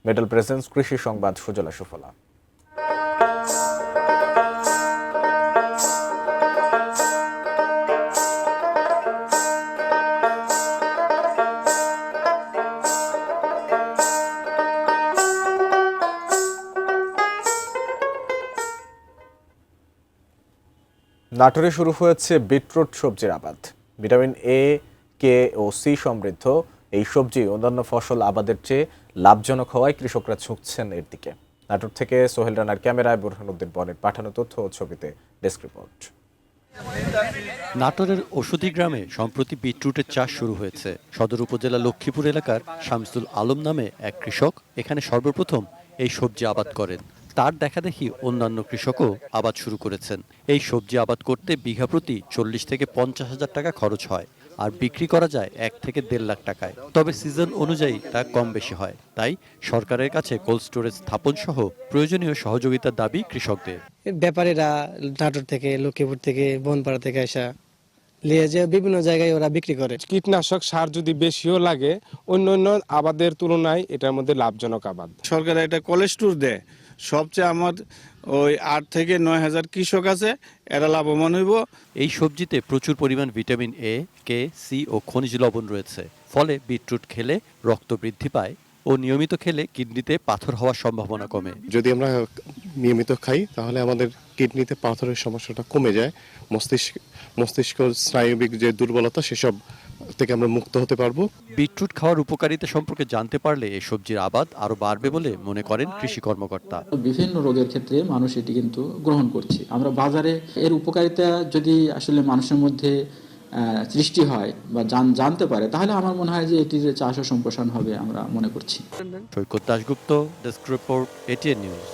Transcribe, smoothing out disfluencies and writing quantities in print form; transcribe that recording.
Metal presence, কৃষি সংবাদ, সুজলা সুফলা। নাটোরে শুরু হয়েছে বিটরুট সবজির আবাদ। Vitamin A, K O C সমৃদ্ধ এই সবজি অন্যান্য ফসল আবাদের চেয়ে লাভজনক হওয়ায় কৃষকরা ঝুঁকছেন এর দিকে। নাটোর থেকে সোহেল রানার ক্যামেরায় বুরহানুদ্দিন বনের পাঠানো তথ্য ও ছবিতে ডেস্ক রিপোর্ট। নাটোরের ওষুধি গ্রামে সম্প্রতি বিটরুটের চাষ শুরু হয়েছে। সদর উপজেলা লক্ষ্মীপুর এলাকার শামসুল আলম নামে এক কৃষক এখানে সর্বপ্রথম এই সবজি আবাদ করেন। তার দেখাদেখি অন্যান্য কৃষকও আবাদ শুরু করেছেন। এই সবজি আবাদ করতে বিঘা প্রতি 40 থেকে 50 হাজার টাকা খরচ হয়, আর বিক্রি করা যায় 1 থেকে 1.5 লাখ টাকায়। তবে সিজন অনুযায়ী তা কম বেশি হয়। তাই সরকারের কাছে কোল্ড স্টোরেজ স্থাপন সহ প্রয়োজনীয় সহযোগিতার দাবি কৃষকদের। ব্যাপারীরা নাটোর থেকে, লক্ষ্মীপুর থেকে, বনপাড়া থেকে আসা নিয়ে যে বিভিন্ন জায়গায় ওরা বিক্রি করে। কীটনাশক সার যদি বেশিও লাগে, অন্য আবাদের তুলনায় এটার মধ্যে লাভজনক আবাদ। সরকার একটা কোল্ড স্টোর দেয়, সবচেয়ে আমার ওই 8 থেকে 9 হাজার কৃষক আছে, এরা লাভবান হইব। এই সবজিতে প্রচুর পরিমাণ ভিটামিন এ, কে, সি ও খনিজ লবণ রয়েছে। ফলে বিটরুট খেলে রক্ত বৃদ্ধি পায় ও নিয়মিত খেলে কিডনিতে পাথর হওয়ার সম্ভাবনা কমে। যদি আমরা নিয়মিত খাই তাহলে আমাদের কিডনিতে পাথরের সমস্যাটা কমে যায়, মস্তিষ্ক স্নায়বিক যে দুর্বলতা সেসব থেকে আমরা মুক্ত হতে পারবো। বিটরুট খাওয়ার উপকারিতা সম্পর্কে জানতে পারলে এই সবজির আবাদ আরো বাড়বে বলে মনে করেন কৃষি কর্মকর্তা। বিভিন্ন রোগের ক্ষেত্রে মানুষ এটি কিন্তু গ্রহণ করছে। আমরা বাজারে এর উপকারিতা যদি আসলে মানুষের মধ্যে সৃষ্টি হয় বা জানতে পারে, তাহলে আমার মনে হয় যে এটির চাষ ও সম্প্রসারণ হবে, আমরা মনে করছি। Saikat Dasgupta, desk report, ATN news.